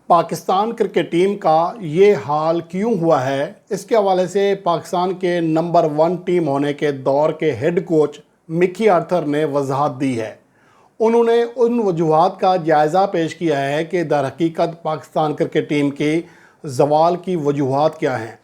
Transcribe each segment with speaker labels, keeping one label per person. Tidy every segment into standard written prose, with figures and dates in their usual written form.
Speaker 1: Pakistan cricket team का ये हाल क्यों हुआ है, इसके हवाले से पाकिस्तान के नंबर 1 टीम होने के दौर के हेड कोच मिकी आर्थर ने वजाहत दी है। उन्होंने उन वजूहात का जायज़ा पेश किया है कि दरहकीकत पाकिस्तान क्रिकेट टीम की ज़वाल की वजूहात क्या हैं,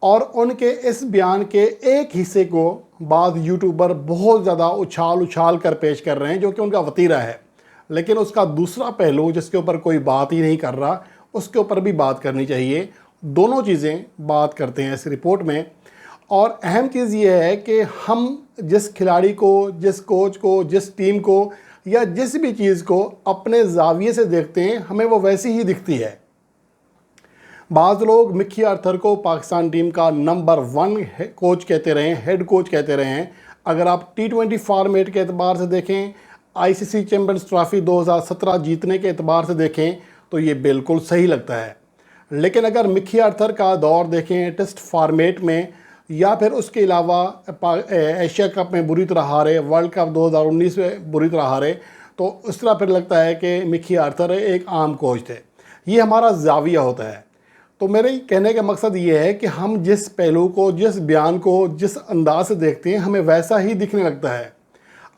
Speaker 1: और उनके इस बयान के एक हिस्से को बाद यूट्यूबर बहुत ज़्यादा उछाल कर पेश कर रहे हैं, जो कि उनका वतीरा है। लेकिन उसका दूसरा पहलू जिसके ऊपर कोई बात ही नहीं कर रहा, उसके ऊपर भी बात करनी चाहिए। दोनों चीज़ें बात करते हैं इस रिपोर्ट में। और अहम चीज़ ये है कि हम जिस खिलाड़ी को, जिस कोच को, जिस टीम को या जिस भी चीज़ को अपने ज़ाविये से देखते हैं, हमें वो वैसी ही दिखती है। बाज़ लोग मिकी आर्थर को पाकिस्तान टीम का नंबर 1 कोच कहते रहे हैं, हेड कोच कहते रहे हैं। अगर आप T20 फॉर्मेट के एतबार से देखें, ICC चैम्पियंस ट्रॉफी 2017 जीतने के एतबार से देखें, तो ये बिल्कुल सही लगता है। लेकिन अगर मिकी आर्थर का दौर देखें टेस्ट फॉर्मेट में, या फिर उसके अलावा एशिया कप में बुरी तरह हारे, वर्ल्ड कप 2019 में बुरी तरह हारे, तो इस तरह फिर लगता है कि मिकी आर्थर एक आम कोच थे। ये हमारा ज़ाविया होता है। तो मेरे कहने का मकसद ये है कि हम जिस पहलू को, जिस बयान को, जिस अंदाज से देखते हैं, हमें वैसा ही दिखने लगता है।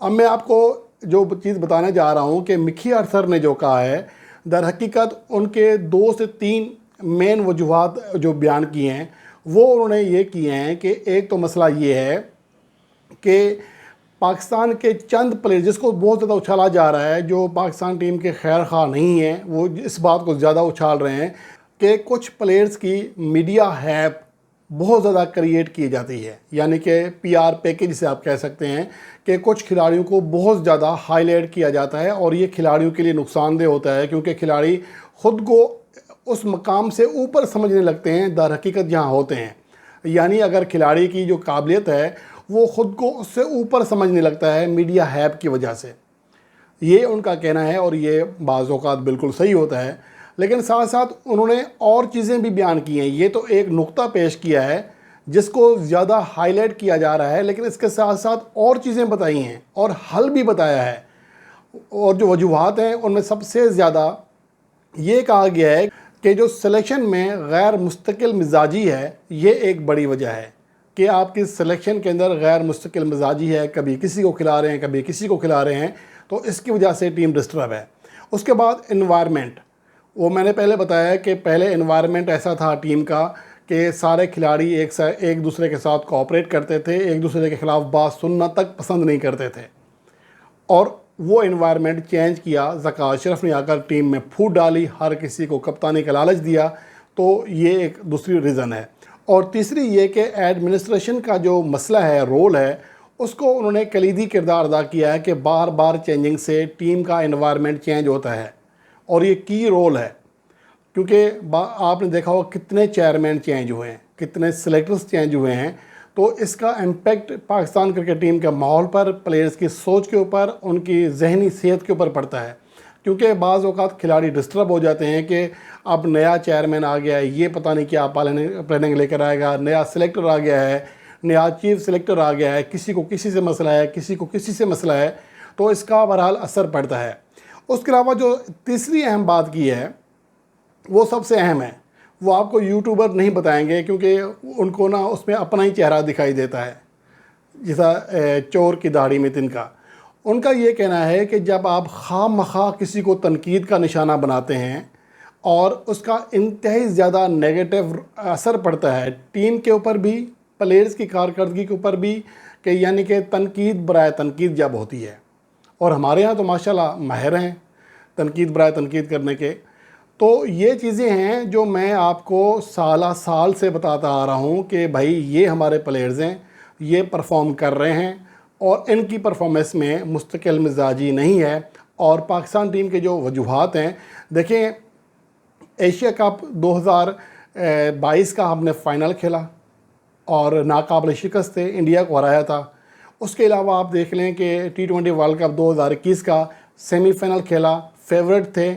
Speaker 1: अब मैं आपको जो चीज़ बताने जा रहा हूँ कि मिकी आर्थर ने जो कहा है, दर हकीकत उनके 2 से 3 मेन वजूहात जो बयान किए हैं, वो उन्होंने ये किए हैं कि एक तो मसला ये है कि पाकिस्तान के चंद प्लेयर, जिसको बहुत ज़्यादा उछाला जा रहा है, जो पाकिस्तान टीम के खैर खा नहीं हैं, वो इस बात को ज़्यादा उछाल रहे हैं कि कुछ प्लेयर्स की मीडिया हैप बहुत ज़्यादा क्रिएट की जाती है। यानी कि PR पैकेज से आप कह सकते हैं कि कुछ खिलाड़ियों को बहुत ज़्यादा हाईलाइट किया जाता है, और ये खिलाड़ियों के लिए नुकसानदेह होता है, क्योंकि खिलाड़ी ख़ुद को उस मकाम से ऊपर समझने लगते हैं दर हकीकत जहाँ होते हैं। यानी अगर खिलाड़ी की जो काबिलियत है वो ख़ुद को उससे ऊपर समझने लगता है मीडिया हैप की वजह से। ये उनका कहना है, और ये बाज़ औक़ात बिल्कुल सही होता है। लेकिन साथ साथ उन्होंने और चीज़ें भी बयान की हैं। ये तो एक नुक्ता पेश किया है जिसको ज़्यादा हाईलाइट किया जा रहा है, लेकिन इसके साथ साथ और चीज़ें बताई हैं और हल भी बताया है। और जो वजूहात हैं उनमें सबसे ज़्यादा ये कहा गया है कि जो सिलेक्शन में गैर मुस्तकिल मिजाजी है, ये एक बड़ी वजह है कि आपकी सिलेक्शन के अंदर गैर मुस्तकिल मिजाजी है, कभी किसी को खिला रहे हैं, कभी किसी को खिला रहे हैं, तो इसकी वजह से टीम डिस्टर्ब है। उसके बाद एनवायरनमेंट, वो मैंने पहले बताया कि पहले एनवायरनमेंट ऐसा था टीम का कि सारे खिलाड़ी एक दूसरे के साथ कोऑपरेट करते थे, एक दूसरे के ख़िलाफ़ बात सुनना तक पसंद नहीं करते थे, और वो एनवायरनमेंट चेंज किया। ज़का अशरफ ने आकर टीम में फूट डाली, हर किसी को कप्तानी का लालच दिया, तो ये एक दूसरी रीज़न है। और तीसरी ये कि एडमिनिस्ट्रेशन का जो मसला है, रोल है, उसको उन्होंने कलीदी किरदार अदा किया है कि बार बार चेंजिंग से टीम का एनवायरनमेंट चेंज होता है, और ये की रोल है। क्योंकि आपने देखा होगा कितने चेयरमैन चेंज हुए हैं, कितने सिलेक्टर्स चेंज हुए हैं, तो इसका इम्पेक्ट पाकिस्तान क्रिकेट टीम के माहौल पर, प्लेयर्स की सोच के ऊपर, उनकी जहनी सेहत के ऊपर पड़ता है। क्योंकि बाज़ औक़ात खिलाड़ी डिस्टर्ब हो जाते हैं कि अब नया चेयरमैन आ गया है, ये पता नहीं क्या प्लानिंग लेकर आएगा, नया सिलेक्टर आ गया है, नया चीफ सिलेक्टर आ गया है, किसी को किसी से मसला है, किसी को किसी से मसला है, तो इसका बहरहाल असर पड़ता है। उसके अलावा जो तीसरी अहम बात की है, वो सबसे अहम है, वो आपको यूट्यूबर नहीं बताएंगे, क्योंकि उनको ना उसमें अपना ही चेहरा दिखाई देता है, जैसा चोर की दाढ़ी में तिनका। उनका ये कहना है कि जब आप खामखा किसी को तनकीद का निशाना बनाते हैं और उसका इंतहाई ज़्यादा नेगेटिव असर पड़ता है टीम के ऊपर भी, प्लेयर्स की कारकर्दगी के ऊपर भी, कि यानी कि तनकीद बराए तनकीद जब होती है, और हमारे यहाँ तो माशाल्लाह माहिर हैं तनकीद बराए तनकीद करने के। तो ये चीज़ें हैं जो मैं आपको साल से बताता आ रहा हूँ कि भाई ये हमारे प्लेयर्स हैं, ये परफॉर्म कर रहे हैं, और इनकी परफॉर्मेंस में मुस्तकिल मिजाजी नहीं है। और पाकिस्तान टीम के जो वजूहात हैं, देखें एशिया कप 2022 का हमने फ़ाइनल खेला और नाकाबिल शिकस्त थे, इंडिया को हराया था। उसके अलावा आप देख लें कि T20 वर्ल्ड कप 2021 का सेमीफाइनल खेला, फेवरेट थे,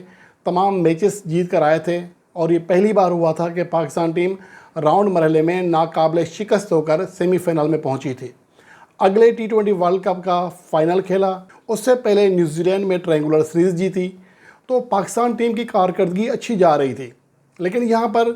Speaker 1: तमाम मैचेस जीत कर आए थे, और ये पहली बार हुआ था कि पाकिस्तान टीम राउंड मरहले में नाकाबिल शिकस्त होकर सेमीफाइनल में पहुंची थी। अगले T20 वर्ल्ड कप का फ़ाइनल खेला, उससे पहले न्यूजीलैंड में ट्रायंगुलर सीरीज़ जीती। तो पाकिस्तान टीम की कारकर्दगी अच्छी जा रही थी, लेकिन यहाँ पर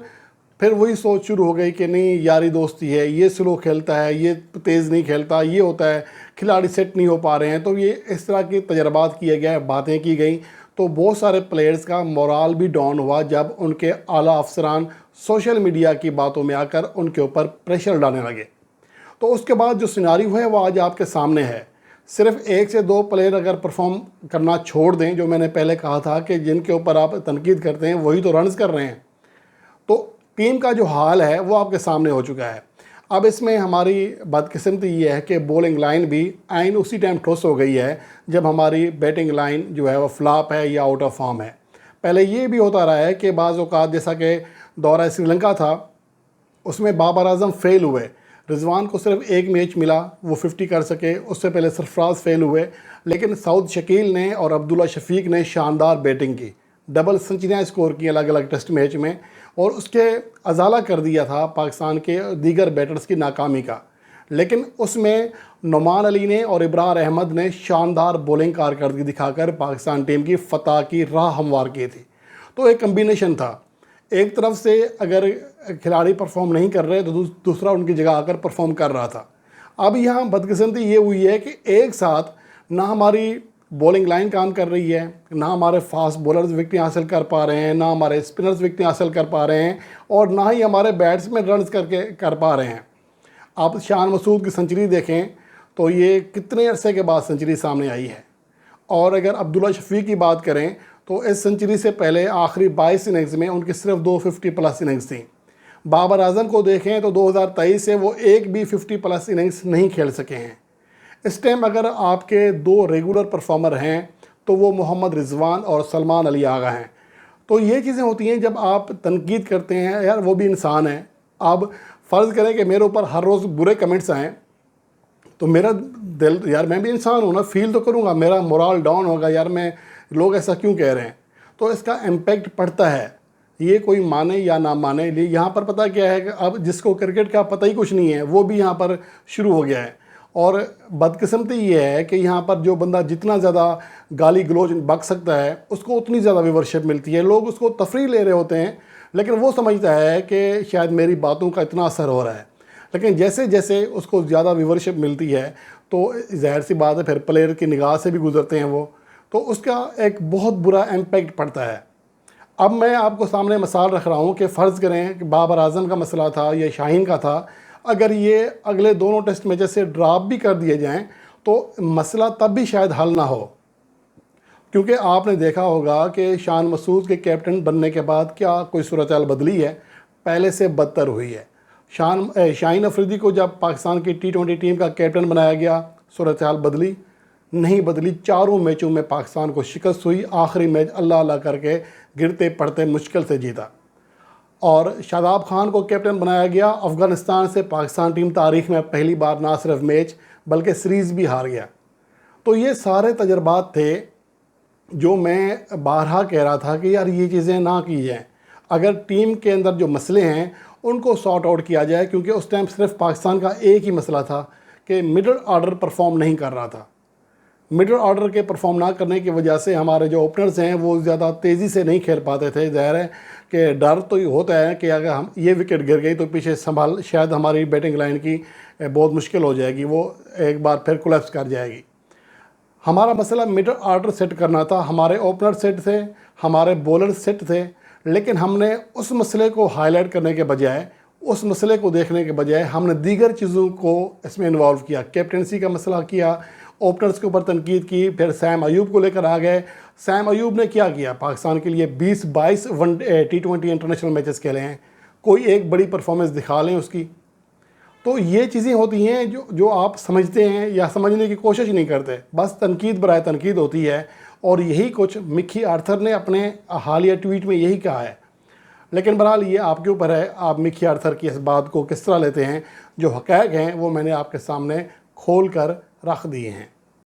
Speaker 1: फिर वही सोच शुरू हो गई कि नहीं यारी दोस्ती है, ये स्लो खेलता है, ये तेज़ नहीं खेलता, ये होता है, खिलाड़ी सेट नहीं हो पा रहे हैं। तो ये इस तरह के तजर्बात किए गए, बातें की गई, तो बहुत सारे प्लेयर्स का मोराल भी डाउन हुआ जब उनके आला अफसरान सोशल मीडिया की बातों में आकर उनके ऊपर प्रेशर डालने लगे। तो उसके बाद जो सिनारियो है वो आज आपके सामने है। सिर्फ 1 से 2 प्लेयर अगर परफॉर्म करना छोड़ दें, जो मैंने पहले कहा था कि जिनके ऊपर आप तनकीद करते हैं वही तो रन्स कर रहे हैं, तो टीम का जो हाल है वो आपके सामने हो चुका है। अब इसमें हमारी बदकिस्मती ये है कि बॉलिंग लाइन भी आइन उसी टाइम ठोस हो गई है जब हमारी बैटिंग लाइन जो है वो फ्लॉप है या आउट ऑफ फॉर्म है। पहले ये भी होता रहा है कि बाज़ औक़ात जैसा कि दौरा श्रीलंका था, उसमें बाबर आजम फेल हुए, रिजवान को सिर्फ 1 मैच मिला, वो 50 कर सके, उससे पहले सरफराज फेल हुए, लेकिन सऊद शकील ने और अब्दुल्ला शफीक ने शानदार बैटिंग की, डबल सेंचुरियाँ स्कोर की अलग अलग टेस्ट मैच में, और उसके अजाला कर दिया था पाकिस्तान के दीगर बैटर्स की नाकामी का। लेकिन उसमें नुमान अली ने और इब्रार अहमद ने शानदार बॉलिंग कारकर्दगी दिखाकर पाकिस्तान टीम की फतह की राह हमवार की थी। तो एक कम्बिनेशन था, एक तरफ से अगर खिलाड़ी परफॉर्म नहीं कर रहे तो दूसरा उनकी जगह आकर परफॉर्म कर रहा था। अब यहाँ बदकिस्मती ये हुई है कि एक साथ ना हमारी बॉलिंग लाइन काम कर रही है, ना हमारे फास्ट बॉलर्स विकेटें हासिल कर पा रहे हैं, ना हमारे स्पिनर्स विकेटें हासिल कर पा रहे हैं, और ना ही हमारे बैट्समैन रन्स कर पा रहे हैं। आप शान मसूद की सेंचुरी देखें तो ये कितने अरसे के बाद सेंचुरी सामने आई है। और अगर अब्दुल्ला शफीक की बात करें तो इस सेंचुरी से पहले आखिरी 22 इनिंग्स में उनकी सिर्फ 2 50+ इनिंग्स थी। बाबर आजम को देखें तो 2023 से वो एक भी 50+ इनिंग्स नहीं खेल सके हैं। इस टाइम अगर आपके 2 रेगुलर परफॉर्मर हैं तो वो मोहम्मद रिजवान और सलमान अली आगा हैं। तो ये चीज़ें होती हैं जब आप तनकीद करते हैं, यार वो भी इंसान है। अब फ़र्ज़ करें कि मेरे ऊपर हर रोज़ बुरे कमेंट्स आएँ तो मेरा दिल, यार मैं भी इंसान हूँ ना, फील तो करूँगा, मेरा मोराल डाउन होगा, यार मैं लोग ऐसा क्यों कह रहे हैं। तो इसका इम्पेक्ट पड़ता है, ये कोई माने या ना माने। यहाँ पर पता क्या है कि अब जिसको क्रिकेट का पता ही कुछ नहीं है वो भी यहाँ पर शुरू हो गया है। और बदकिस्मती ये है कि यहाँ पर जो बंदा जितना ज़्यादा गाली गलौज बक सकता है उसको उतनी ज़्यादा व्यूवरशिप मिलती है। लोग उसको तफरीह ले रहे होते हैं, लेकिन वो समझता है कि शायद मेरी बातों का इतना असर हो रहा है। लेकिन जैसे जैसे उसको ज़्यादा व्यूवरशिप मिलती है तो ज़ाहिर सी बात है फिर प्लेयर की निगाह से भी गुजरते हैं वो, तो उसका एक बहुत बुरा इम्पेक्ट पड़ता है। अब मैं आपको सामने मिसाल रख रहा हूँ कि फ़र्ज़ करें कि बाबर आजम का मसला था या शाहीन का था, अगर ये अगले दोनों टेस्ट मैचेस से ड्रॉप भी कर दिए जाएं तो मसला तब भी शायद हल ना हो, क्योंकि आपने देखा होगा कि शान मसूद के कैप्टन बनने के बाद क्या कोई सूरत-ए-हाल बदली है, पहले से बदतर हुई है। शाहीन अफरीदी को जब पाकिस्तान की T20 टीम का कैप्टन बनाया गया, सूरत-ए-हाल बदली नहीं बदली। 4 मैचों में पाकिस्तान को शिकस्त हुई, आखिरी मैच अल्लाह अल्लाह करके गिरते पड़ते मुश्किल से जीता। और शादाब खान को कैप्टन बनाया गया, अफ़गानिस्तान से पाकिस्तान टीम तारीख़ में पहली बार ना सिर्फ मैच बल्कि सीरीज़ भी हार गया। तो ये सारे तजर्बात थे जो मैं बारहा कह रहा था कि यार ये चीज़ें ना की जाएँ। अगर टीम के अंदर जो मसले हैं उनको सॉर्ट आउट किया जाए, क्योंकि उस टाइम सिर्फ पाकिस्तान का एक ही मसला था कि मिडल ऑर्डर परफॉर्म नहीं कर रहा था। मिडल ऑर्डर के परफॉर्म ना करने की वजह से हमारे जो ओपनर्स हैं वो ज़्यादा तेज़ी से नहीं खेल पाते थे। ज़ाहिर है कि डर तो होता है कि अगर हम ये विकेट गिर गई तो पीछे संभाल शायद हमारी बैटिंग लाइन की बहुत मुश्किल हो जाएगी, वो एक बार फिर कोलैप्स कर जाएगी। हमारा मसला मिडल ऑर्डर सेट करना था, हमारे ओपनर सेट थे, हमारे बॉलर सेट थे, लेकिन हमने उस मसले को हाईलाइट करने के बजाय, उस मसले को देखने के बजाय हमने दीगर चीज़ों को इसमें इन्वॉल्व किया। कैप्टनसी का मसला किया, ओपनर्स के ऊपर तनकीद की, फिर सैम अयूब को लेकर आ गए। सैम अयूब ने क्या किया, पाकिस्तान के लिए 20-22 T20 इंटरनेशनल मैचेस खेले हैं, कोई एक बड़ी परफॉर्मेंस दिखा लें उसकी। तो ये चीज़ें होती हैं जो आप समझते हैं या समझने की कोशिश नहीं करते, बस तनकीद बराए तनकीद होती है। और यही कुछ मिकी आर्थर ने अपने हालिया ट्वीट में यही कहा है। लेकिन बहरहाल ये आपके ऊपर है, आप मिकी आर्थर की इस बात को किस तरह लेते हैं। जो हक़ाइक़ हैं वो मैंने आपके सामने खोल कर रख दिए हैं।